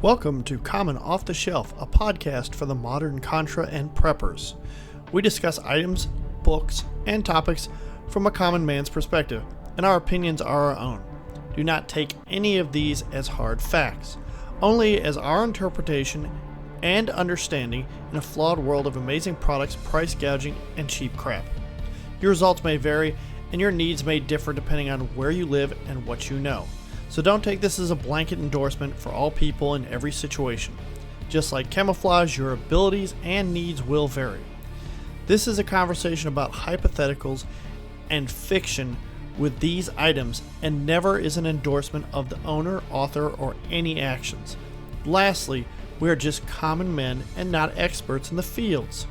Welcome to Common Off the Shelf, a podcast for the modern Contra and preppers. We discuss items, books, and topics from a common man's perspective, and our opinions are our own. Do not take any of these as hard facts, only as our interpretation and understanding in a flawed world of amazing products, price gouging, and cheap crap. Your results may vary, and your needs may differ depending on where you live and what you know. So don't take this as a blanket endorsement for all people in every situation. Just like camouflage, your abilities and needs will vary. This is a conversation about hypotheticals and fiction with these items, and never is an endorsement of the owner, author, or any actions. Lastly, we are just common men and not experts in the fields.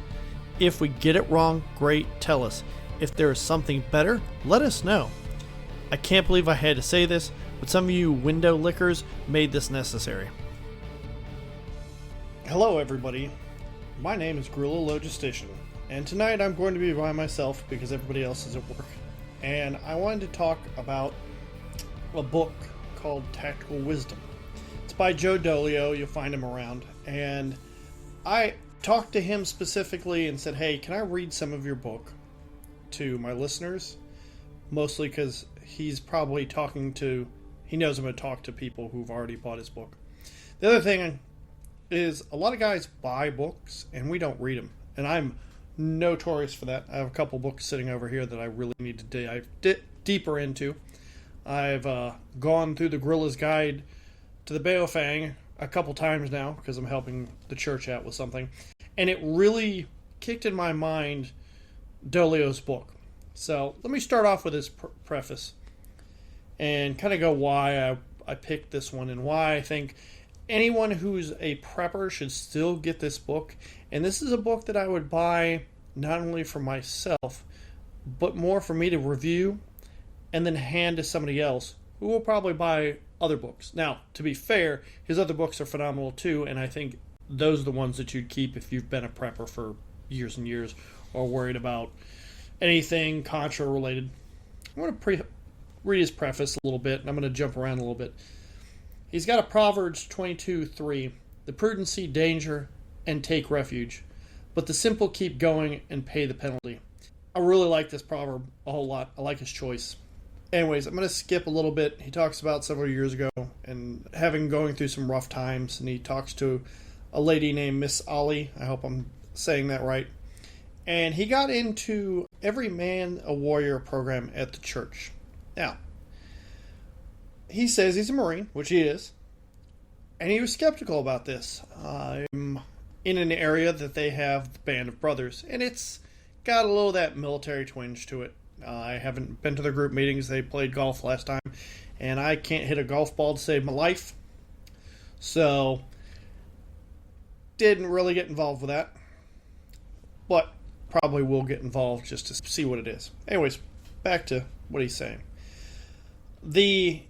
If we get it wrong, great, tell us. If there is something better, let us know. I can't believe I had to say this, but some of you window lickers made this necessary. Hello everybody, my name is Grillo Logistician, and tonight I'm going to be by myself because everybody else is at work. And I wanted to talk about a book called Tactical Wisdom. It's by Joe Dolio, you'll find him around. And I talked to him specifically and said, hey, can I read some of your book to my listeners? Mostly because he's probably he knows I'm going to talk to people who've already bought his book. The other thing is a lot of guys buy books and we don't read them. And I'm notorious for that. I have a couple books sitting over here that I really need to dive deeper into. I've gone through the Gorilla's Guide to the Baofeng a couple times now because I'm helping the church out with something. And it really kicked in my mind Dolio's book. So let me start off with his preface and kind of go why I picked this one and why I think anyone who's a prepper should still get this book. And this is a book that I would buy not only for myself, but more for me to review and then hand to somebody else who will probably buy other books. Now, to be fair, his other books are phenomenal too, and I think those are the ones that you'd keep if you've been a prepper for years and years or worried about anything Contra related. I'm going to read his preface a little bit, and I'm going to jump around a little bit. He's got a Proverbs 22:3, the prudent see danger and take refuge, but the simple keep going and pay the penalty. I really like this proverb a whole lot. I like his choice. Anyways, I'm going to skip a little bit. He talks about several years ago and going through some rough times, and he talks to a lady named Miss Ali. I hope I'm saying that right. And he got into Every Man a Warrior program at the church. Now, he says he's a Marine, which he is, and he was skeptical about this. I'm in an area that they have the Band of Brothers, and it's got a little of that military twinge to it. I haven't been to their group meetings. They played golf last time, and I can't hit a golf ball to save my life. So, didn't really get involved with that, but probably will get involved just to see what it is. Anyways, back to what he's saying. The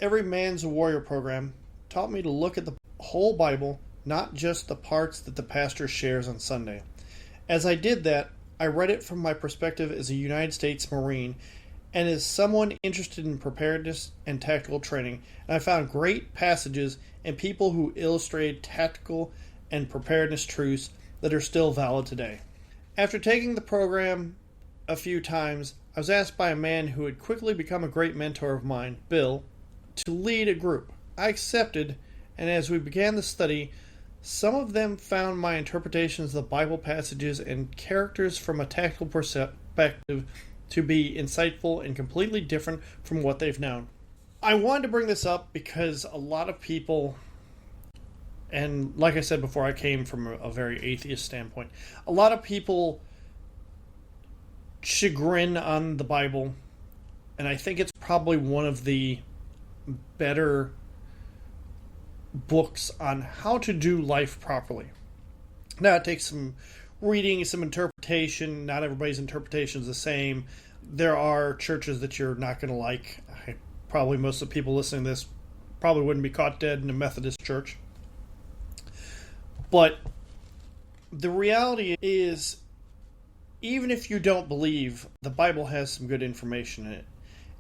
Every Man's a Warrior program taught me to look at the whole Bible, not just the parts that the pastor shares on Sunday. As I did that, I read it from my perspective as a United States Marine and as someone interested in preparedness and tactical training, and I found great passages and people who illustrated tactical and preparedness truths that are still valid today. After taking the program a few times, I was asked by a man who had quickly become a great mentor of mine, Bill, to lead a group. I accepted, and as we began the study, some of them found my interpretations of the Bible passages and characters from a tactical perspective to be insightful and completely different from what they've known. I wanted to bring this up because a lot of people, and like I said before, I came from a very atheist standpoint, a lot of people chagrin on the Bible, and I think it's probably one of the better books on how to do life properly. Now, it takes some reading, some interpretation. Not everybody's interpretation is the same. There are churches that you're not going to like. Probably most of the people listening to this probably wouldn't be caught dead in a Methodist church. But the reality is, even if you don't believe, the Bible has some good information in it.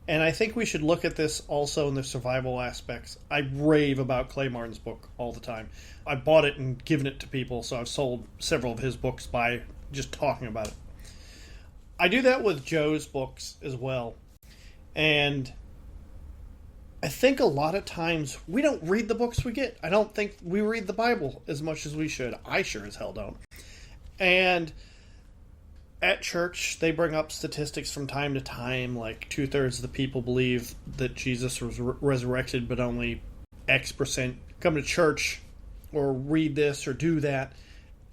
And I think we should look at this also in the survival aspects. I rave about Clay Martin's book all the time. I bought it and given it to people, so I've sold several of his books by just talking about it. I do that with Joe's books as well. And I think a lot of times we don't read the books we get. I don't think we read the Bible as much as we should. I sure as hell don't. And at church, they bring up statistics from time to time, like 2/3 of the people believe that Jesus was resurrected, but only X% come to church or read this or do that.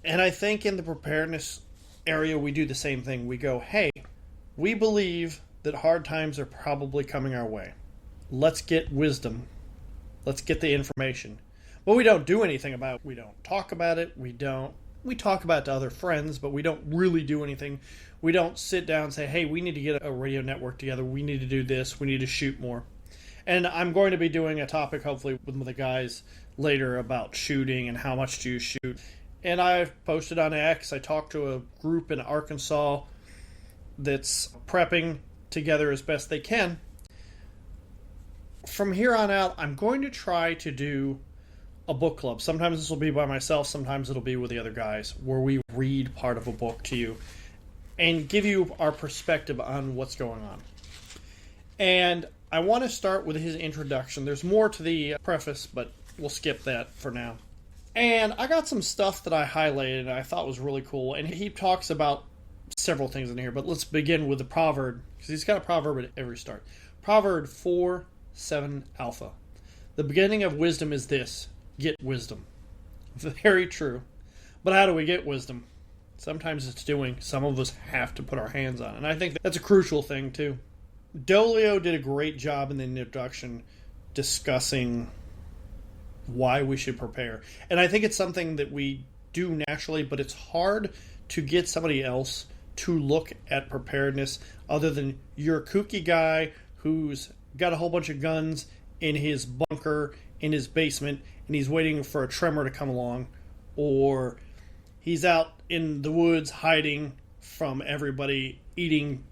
And I think in the preparedness area, we do the same thing. We go, hey, we believe that hard times are probably coming our way. Let's get wisdom. Let's get the information. But we don't do anything about it. We don't talk about it. We talk about it to other friends, but we don't really do anything. We don't sit down and say, hey, we need to get a radio network together. We need to do this. We need to shoot more. And I'm going to be doing a topic, hopefully, with the guys later about shooting and how much do you shoot. And I've posted on X. I talked to a group in Arkansas that's prepping together as best they can. From here on out, I'm going to try to do a book club. Sometimes this will be by myself, sometimes it'll be with the other guys, where we read part of a book to you and give you our perspective on what's going on. And I want to start with his introduction. There's more to the preface, but we'll skip that for now. And I got some stuff that I highlighted and I thought was really cool. And he talks about several things in here, but let's begin with the proverb, because he's got a proverb at every start. Proverb 4:7 alpha. The beginning of wisdom is this: get wisdom. Very true. But how do we get wisdom? Sometimes it's doing. Some of us have to put our hands on it. And I think that's a crucial thing too. Dolio did a great job in the introduction discussing why we should prepare. And I think it's something that we do naturally, but it's hard to get somebody else to look at preparedness other than you're a kooky guy who's got a whole bunch of guns in his bunker in his basement and he's waiting for a tremor to come along, or he's out in the woods hiding from everybody, eating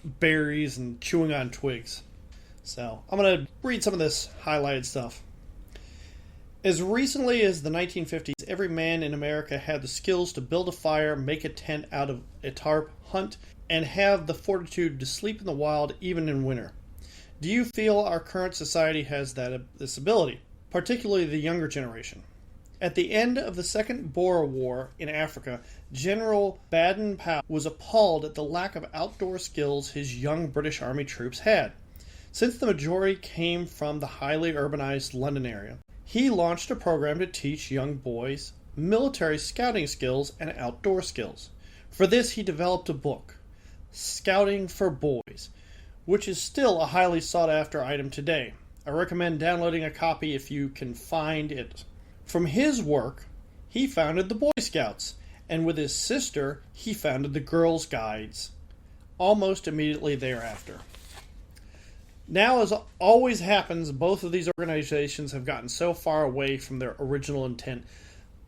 berries and chewing on twigs. So I'm going to read some of this highlighted stuff. As recently as the 1950s, every man in America had the skills to build a fire, make a tent out of a tarp, hunt, and have the fortitude to sleep in the wild even in winter. Do you feel our current society has this ability, particularly the younger generation? At the end of the Second Boer War in Africa, General Baden-Powell was appalled at the lack of outdoor skills his young British Army troops had. Since the majority came from the highly urbanized London area, he launched a program to teach young boys military scouting skills and outdoor skills. For this, he developed a book, Scouting for Boys, which is still a highly sought-after item today. I recommend downloading a copy if you can find it. From his work, he founded the Boy Scouts, and with his sister, he founded the Girls' Guides, almost immediately thereafter. Now, as always happens, both of these organizations have gotten so far away from their original intent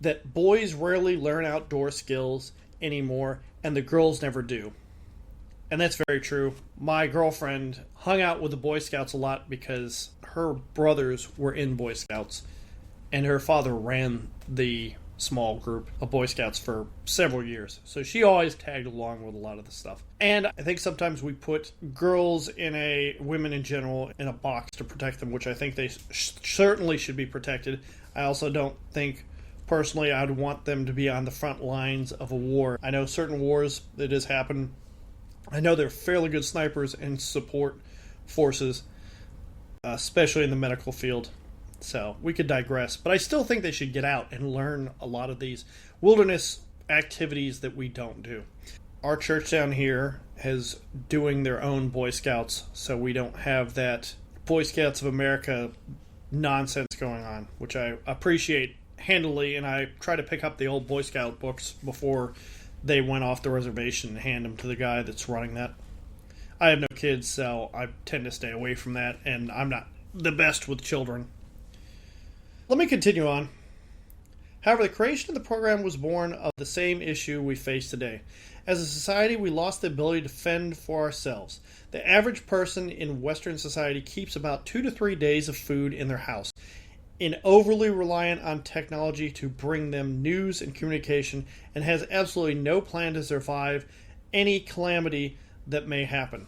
that boys rarely learn outdoor skills anymore, and the girls never do. And that's very true. My girlfriend hung out with the Boy Scouts a lot because her brothers were in Boy Scouts, and her father ran the small group of Boy Scouts for several years. So she always tagged along with a lot of the stuff. And I think sometimes we put girls women in general, in a box to protect them, which I think they certainly should be protected. I also don't think, personally, I'd want them to be on the front lines of a war. I know certain wars that has happened. I know they're fairly good snipers and support forces, especially in the medical field. So we could digress, but I still think they should get out and learn a lot of these wilderness activities that we don't do. Our church down here is doing their own Boy Scouts, so we don't have that Boy Scouts of America nonsense going on, which I appreciate handily, and I try to pick up the old Boy Scout books before they went off the reservation and hand them to the guy that's running that. I have no kids, so I tend to stay away from that, and I'm not the best with children. Let me continue on. However, the creation of the program was born of the same issue we face today. As a society, we lost the ability to fend for ourselves. The average person in Western society keeps about 2 to 3 days of food in their house, and overly reliant on technology to bring them news and communication, and has absolutely no plan to survive any calamity that may happen.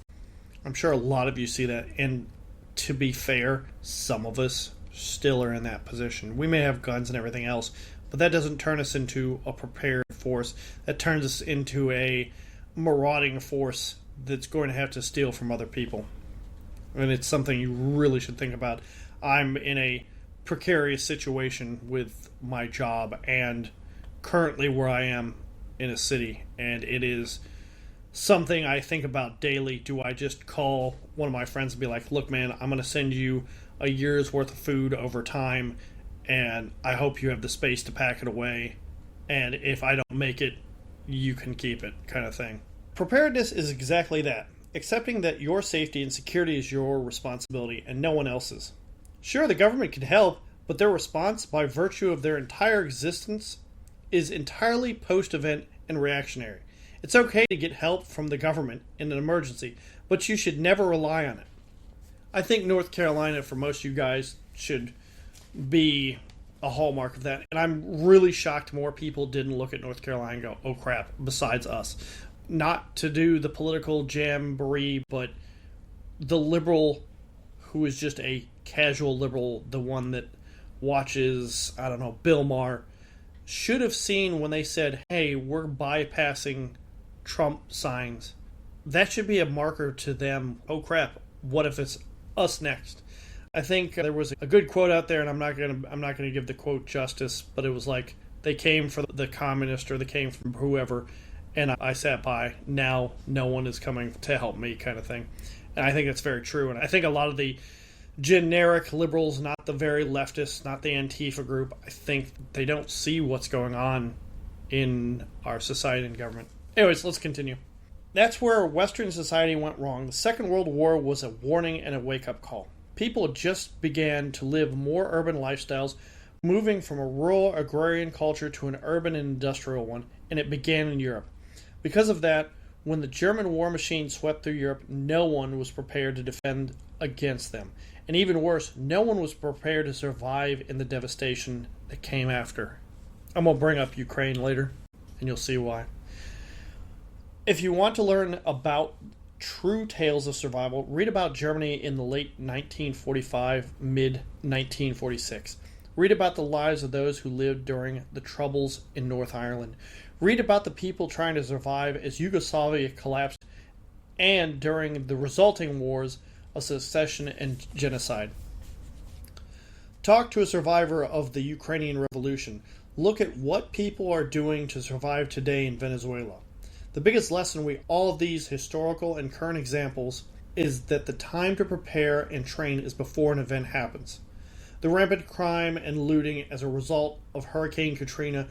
I'm sure a lot of you see that, and to be fair, some of us still are in that position. We may have guns and everything else, but that doesn't turn us into a prepared force. That turns us into a marauding force that's going to have to steal from other people. And it's something you really should think about. I'm in a precarious situation with my job and currently where I am in a city, and it is something I think about daily. Do I just call one of my friends and be like, look man, I'm going to send you a year's worth of food over time, and I hope you have the space to pack it away, and if I don't make it, you can keep it, kind of thing. Preparedness is exactly that, accepting that your safety and security is your responsibility and no one else's. Sure, the government can help, but their response, by virtue of their entire existence, is entirely post-event and reactionary. It's okay to get help from the government in an emergency, but you should never rely on it. I think North Carolina, for most of you guys, should be a hallmark of that. And I'm really shocked more people didn't look at North Carolina and go, oh crap, besides us. Not to do the political jamboree, but the liberal who is just a casual liberal, the one that watches, I don't know, Bill Maher, should have seen when they said, hey, we're bypassing Trump signs. That should be a marker to them. Oh crap, what if it's us next? I think there was a good quote out there, and I'm not gonna give the quote justice, but it was like, they came for the communist, or they came from whoever, and I sat by. Now no one is coming to help me, kind of thing. And I think that's very true. And I think a lot of the generic liberals, not the very leftists, not the Antifa group, I think they don't see what's going on in our society and government. Anyways, let's continue. That's where Western society went wrong. The Second World War was a warning and a wake-up call. People just began to live more urban lifestyles, moving from a rural agrarian culture to an urban and industrial one, and it began in Europe. Because of that, when the German war machine swept through Europe, no one was prepared to defend against them. And even worse, no one was prepared to survive in the devastation that came after. I'm going to bring up Ukraine later, and you'll see why. If you want to learn about true tales of survival, read about Germany in the late 1945, mid-1946. Read about the lives of those who lived during the Troubles in North Ireland. Read about the people trying to survive as Yugoslavia collapsed and during the resulting wars of secession and genocide. Talk to a survivor of the Ukrainian Revolution. Look at what people are doing to survive today in Venezuela. The biggest lesson with all of these historical and current examples is that the time to prepare and train is before an event happens. The rampant crime and looting as a result of Hurricane Katrina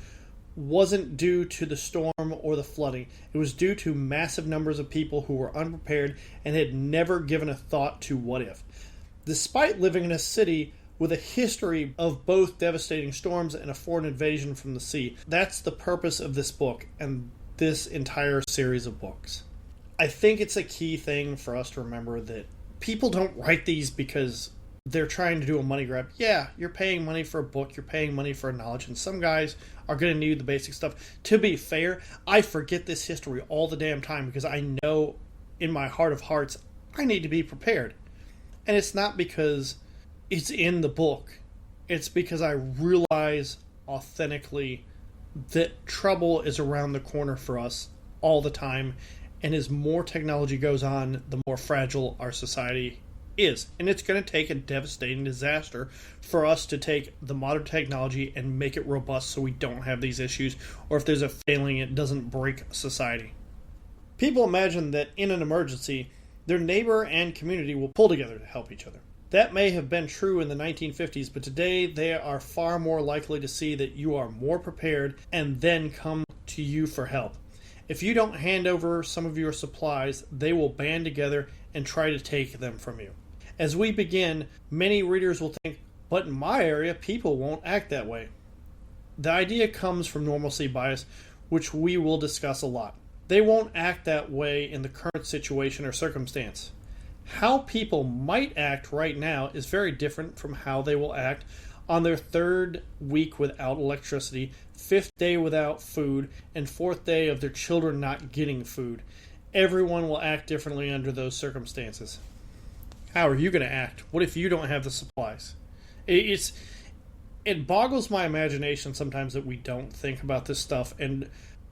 wasn't due to the storm or the flooding. It was due to massive numbers of people who were unprepared and had never given a thought to what if. Despite living in a city with a history of both devastating storms and a foreign invasion from the sea, that's the purpose of this book and this entire series of books. I think it's a key thing for us to remember that people don't write these because they're trying to do a money grab. Yeah, you're paying money for a book, you're paying money for knowledge, and some guys are going to need the basic stuff. To be fair, I forget this history all the damn time because I know in my heart of hearts I need to be prepared. And it's not because it's in the book. It's because I realize authentically that trouble is around the corner for us all the time, and as more technology goes on, the more fragile our society is. And it's going to take a devastating disaster for us to take the modern technology and make it robust so we don't have these issues, or if there's a failing, it doesn't break society. People imagine that in an emergency, their neighbor and community will pull together to help each other. That may have been true in the 1950s, but today they are far more likely to see that you are more prepared and then come to you for help. If you don't hand over some of your supplies, they will band together and try to take them from you. As we begin, many readers will think, but in my area, people won't act that way. The idea comes from normalcy bias, which we will discuss a lot. They won't act that way in the current situation or circumstance. How people might act right now is very different from how they will act on their third week without electricity, fifth day without food, and fourth day of their children not getting food. Everyone will act differently under those circumstances. How are you going to act? What if you don't have the supplies? It boggles my imagination sometimes that we don't think about this stuff. And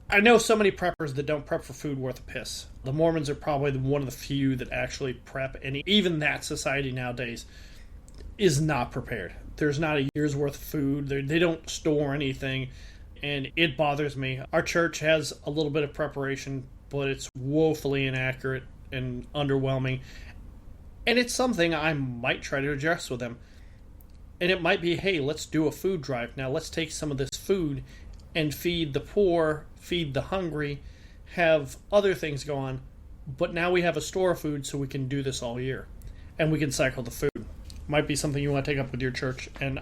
I know so many preppers that don't prep for food worth a piss. The Mormons are probably one of the few that actually prep, and even that society nowadays is not prepared. There's not a year's worth of food. They don't store anything, and it bothers me. Our church has a little bit of preparation, but it's woefully inaccurate and underwhelming. And it's something I might try to address with them. And it might be, hey, let's do a food drive. Now let's take some of this food and feed the poor, feed the hungry, have other things go on. But now we have a store of food, so we can do this all year. And we can cycle the food. Might be something you want to take up with your church. And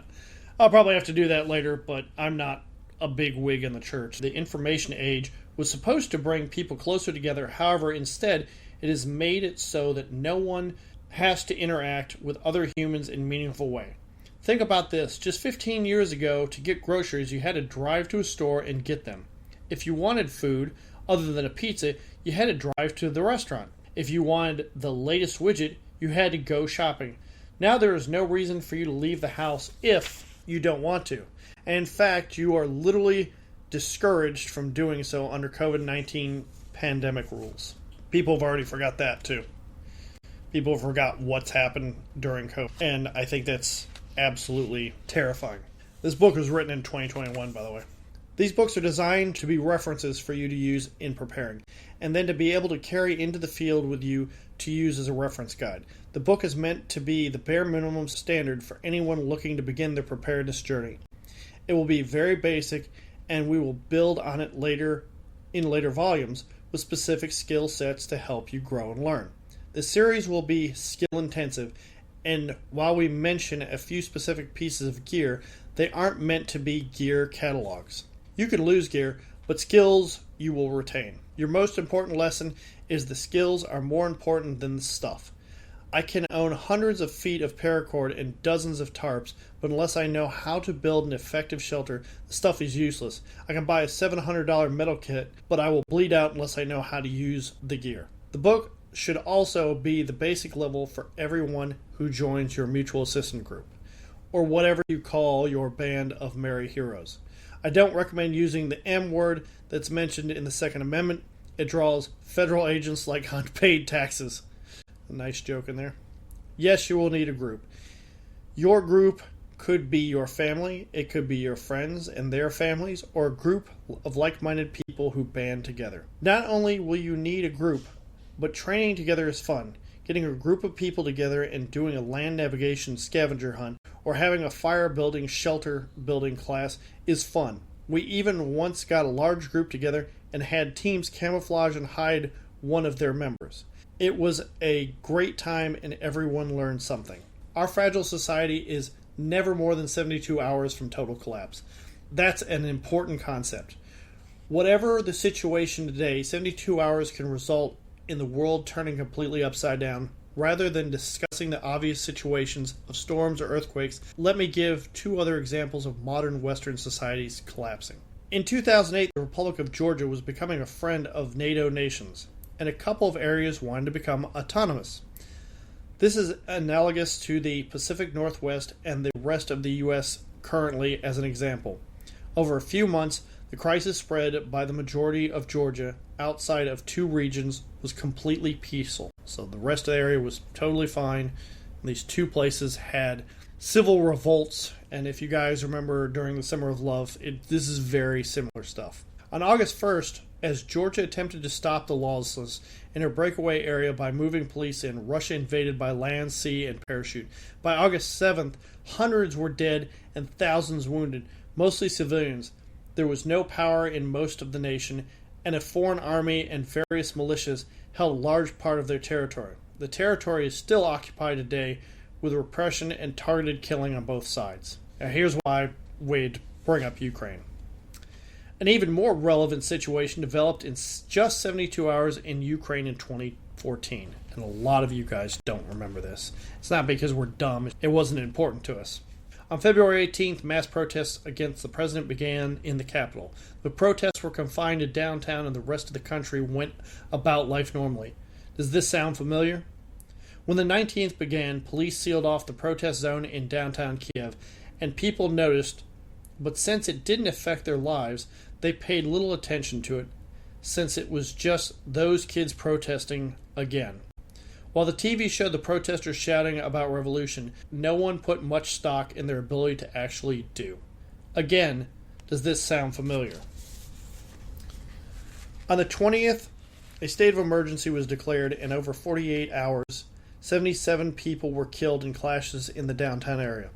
I'll probably have to do that later, but I'm not a big wig in the church. The information age was supposed to bring people closer together. However, instead, it has made it so that no one has to interact with other humans in a meaningful way. Think about this. Just 15 years ago, to get groceries, you had to drive to a store and get them. If you wanted food, other than a pizza, you had to drive to the restaurant. If you wanted the latest widget, you had to go shopping. Now there is no reason for you to leave the house if you don't want to. And in fact, you are literally discouraged from doing so under COVID-19 pandemic rules. People have already forgot that too. People have forgot what's happened during COVID. And I think that's absolutely terrifying. This book was written in 2021, by the way. These books are designed to be references for you to use in preparing, and then to be able to carry into the field with you to use as a reference guide. The book is meant to be the bare minimum standard for anyone looking to begin their preparedness journey. It will be very basic, and we will build on it later in later volumes with specific skill sets to help you grow and learn. The series will be skill intensive, and while we mention a few specific pieces of gear, they aren't meant to be gear catalogs. You can lose gear, but skills you will retain. Your most important lesson is the skills are more important than the stuff. I can own hundreds of feet of paracord and dozens of tarps, but unless I know how to build an effective shelter, the stuff is useless. I can buy a $700 metal kit, but I will bleed out unless I know how to use the gear. The book should also be the basic level for everyone who joins your mutual assistance group, or whatever you call your band of merry heroes. I don't recommend using the M word that's mentioned in the Second Amendment. It draws federal agents like unpaid taxes. A nice joke in there. Yes, you will need a group. Your group could be your family, it could be your friends and their families, or a group of like-minded people who band together. Not only will you need a group, but training together is fun. Getting a group of people together and doing a land navigation scavenger hunt or having a fire building, shelter building class is fun. We even once got a large group together and had teams camouflage and hide one of their members. It was a great time and everyone learned something. Our fragile society is never more than 72 hours from total collapse. That's an important concept. Whatever the situation today, 72 hours can result in the world turning completely upside down. Rather than discussing the obvious situations of storms or earthquakes, let me give two other examples of modern Western societies collapsing. In 2008, the Republic of Georgia was becoming a friend of NATO nations, and a couple of areas wanted to become autonomous. This is analogous to the Pacific Northwest and the rest of the U.S. currently as an example. Over a few months, the crisis spread by the majority of Georgia outside of two regions was completely peaceful. So the rest of the area was totally fine. These two places had civil revolts, and if you guys remember during the Summer of Love, this is very similar stuff. On August 1st, as Georgia attempted to stop the lawlessness in her breakaway area by moving police in, Russia invaded by land, sea, and parachute. By August 7th, hundreds were dead and thousands wounded, mostly civilians. There was no power in most of the nation, and a foreign army and various militias held a large part of their territory. The territory is still occupied today, with repression and targeted killing on both sides. Now here's why we'd bring up Ukraine. An even more relevant situation developed in just 72 hours in Ukraine in 2014. And a lot of you guys don't remember this. It's not because we're dumb. It wasn't important to us. On February 18th, mass protests against the president began in the capital. The protests were confined to downtown and the rest of the country went about life normally. Does this sound familiar? When the 19th began, police sealed off the protest zone in downtown Kiev, and people noticed, but since it didn't affect their lives, they paid little attention to it, since it was just those kids protesting again. While the TV showed the protesters shouting about revolution, no one put much stock in their ability to actually do. Again, does this sound familiar? On the 20th, a state of emergency was declared, and over 48 hours, 77 people were killed in clashes in the downtown area.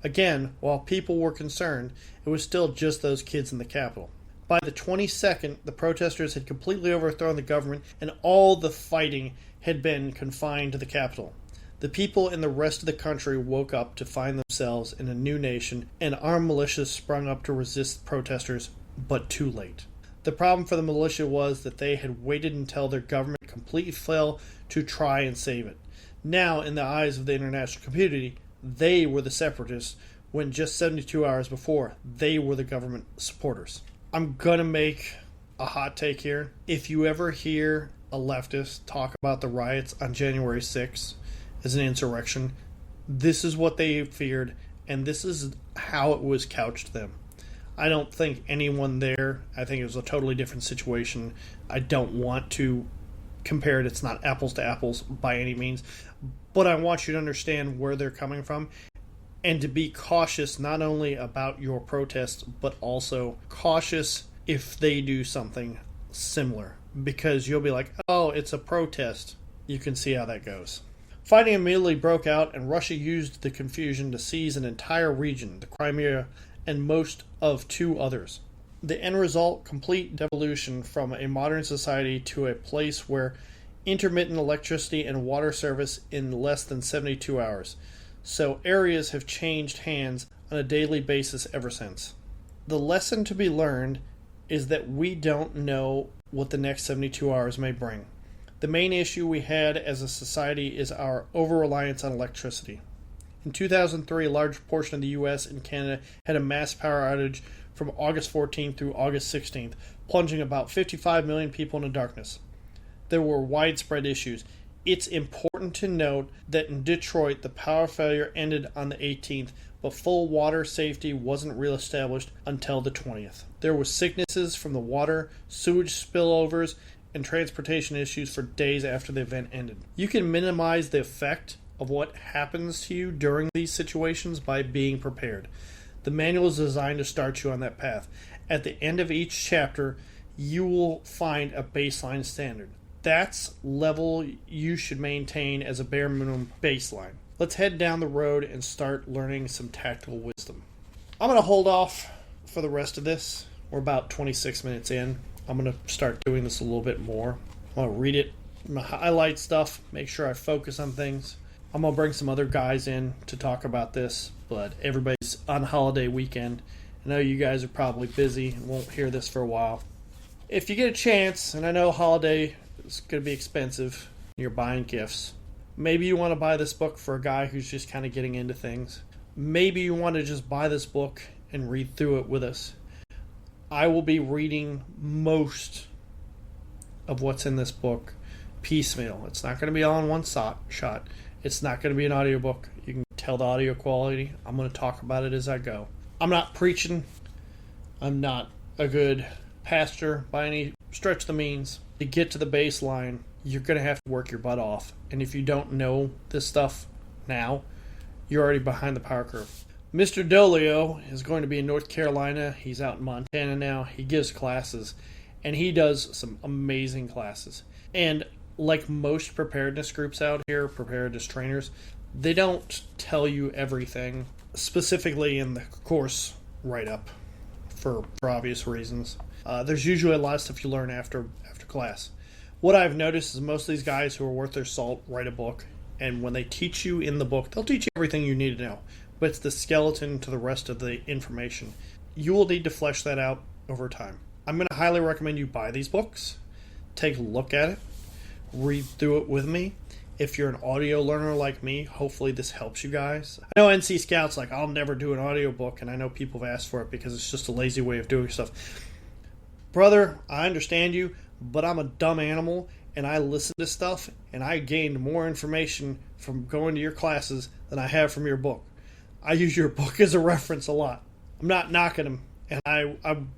Again, while people were concerned, it was still just those kids in the capital. By the 22nd, the protesters had completely overthrown the government, and all the fighting had been confined to the capital. The people in the rest of the country woke up to find themselves in a new nation, and armed militias sprung up to resist protesters, but too late. The problem for the militia was that they had waited until their government completely fell to try and save it. Now, in the eyes of the international community, they were the separatists, when just 72 hours before, they were the government supporters. I'm going to make a hot take here. If you ever hear a leftist talk about the riots on January 6th as an insurrection, this is what they feared, and this is how it was couched to them. I don't think anyone there, I think it was a totally different situation. I don't want to compare it. It's not apples to apples by any means, but I want you to understand where they're coming from and to be cautious not only about your protests, but also cautious if they do something similar, because you'll be like, oh, it's a protest. You can see how that goes. Fighting immediately broke out, and Russia used the confusion to seize an entire region, the Crimea, and most of two others. The end result, complete devolution from a modern society to a place where intermittent electricity and water service in less than 72 hours. So areas have changed hands on a daily basis ever since. The lesson to be learned is that we don't know what the next 72 hours may bring. The main issue we had as a society is our over-reliance on electricity. In 2003, a large portion of the U.S. and Canada had a mass power outage from August 14th through August 16th, plunging about 55 million people into darkness. There were widespread issues. It's important to note that in Detroit, the power failure ended on the 18th, but full water safety wasn't reestablished until the 20th. There were sicknesses from the water, sewage spillovers, and transportation issues for days after the event ended. You can minimize the effect of what happens to you during these situations by being prepared. The manual is designed to start you on that path. At the end of each chapter, you will find a baseline standard. That's level you should maintain as a bare minimum baseline. Let's head down the road and start learning some tactical wisdom. I'm going to hold off for the rest of this. We're about 26 minutes in. I'm going to start doing this a little bit more. I'm going to read it. I'm going to highlight stuff, make sure I focus on things. I'm going to bring some other guys in to talk about this, but everybody's on holiday weekend. I know you guys are probably busy and won't hear this for a while. If you get a chance, and I know holiday is going to be expensive, you're buying gifts. Maybe you want to buy this book for a guy who's just kind of getting into things. Maybe you want to just buy this book and read through it with us. I will be reading most of what's in this book piecemeal. It's not going to be all in one shot. It's not going to be an audiobook. You can tell the audio quality. I'm going to talk about it as I go. I'm not preaching. I'm not a good pastor by any stretch of the means. To get to the baseline, you're going to have to work your butt off. And if you don't know this stuff now, you're already behind the power curve. Mr. Dolio is going to be in North Carolina. He's out in Montana now. He gives classes, and he does some amazing classes. And like most preparedness groups out here, preparedness trainers, they don't tell you everything, specifically in the course write-up, for obvious reasons. There's usually a lot of stuff you learn after class. What I've noticed is most of these guys who are worth their salt write a book, and when they teach you in the book, they'll teach you everything you need to know, but it's the skeleton to the rest of the information. You will need to flesh that out over time. I'm going to highly recommend you buy these books, take a look at it, read through it with me. If you're an audio learner like me, hopefully this helps you guys. I know NC Scout's like, I'll never do an audiobook, and I know people have asked for it because it's just a lazy way of doing stuff. Brother, I understand you, but I'm a dumb animal, and I listen to stuff, and I gained more information from going to your classes than I have from your book. I use your book as a reference a lot. I'm not knocking him, and I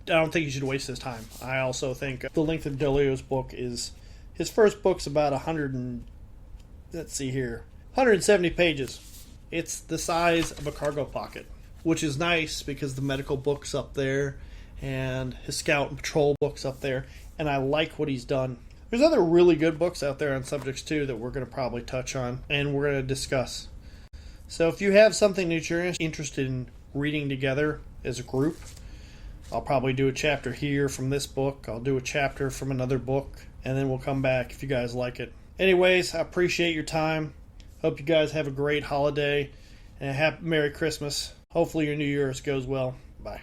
don't think you should waste his time. I also think the length of Dolio's book is, his first book's about 170 pages. It's the size of a cargo pocket, which is nice because the medical book's up there, and his Scout and Patrol book's up there, and I like what he's done. There's other really good books out there on subjects too that we're going to probably touch on and we're going to discuss. So if you have something that you're interested in reading together as a group, I'll probably do a chapter here from this book, I'll do a chapter from another book, and then we'll come back if you guys like it. Anyways, I appreciate your time. Hope you guys have a great holiday and a happy Merry Christmas. Hopefully your New Year's goes well. Bye.